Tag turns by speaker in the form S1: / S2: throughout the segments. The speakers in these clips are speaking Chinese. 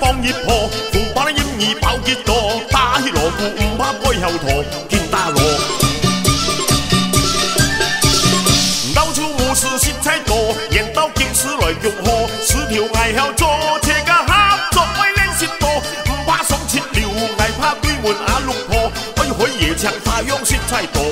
S1: 放熱破，逢把你掩耳爆結多，打起鑼鼓唔怕背後陀，見打鑼。到處武士色彩多，言到京師來玉河，四條崖後做車家合作威練舌多，唔怕爽切了，危怕對門阿六婆，可以開夜場花樣色彩多。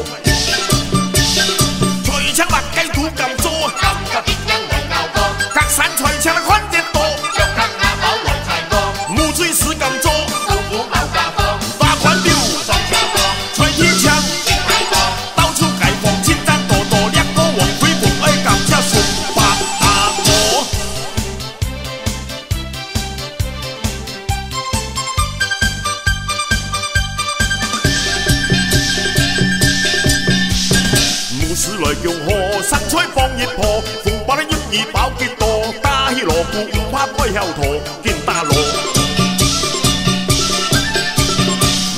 S1: 隨槍白雞土咁做，咁就點樣來拗過？隔山隨槍寬隻多，腳隔亞寶來柴過，冇追事咁做，老虎冇架貨，花款表上車貨，隨天槍先太多，到處解放千盞多多，兩個王魁鳳愛咁車送八阿婆。武士來用河，生菜放熱破，逢把你掩耳爆結多，打起鑼鼓唔怕開後陀，見打鑼。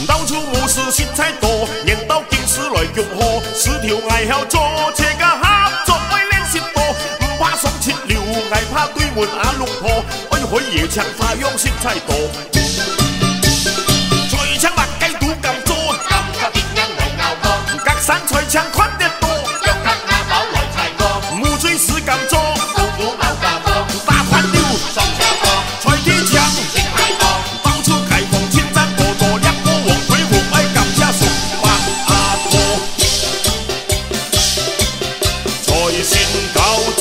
S1: 到處武士色彩多，言到京師來玉河，四條崖後做車家合作威練舌多，唔怕爽切了，危怕對門阿六婆，可以開夜場花樣色彩多。隨槍白雞土咁做，咁就點樣來拗過？隔山隨槍寬隻多，腳隔亞寶來柴過，冇追事咁做，老虎冇架貨，打款了上車貨，隨天槍先太多，到處解放千盞多多，兩個王魁鳳愛咁車送八阿婆，財神到。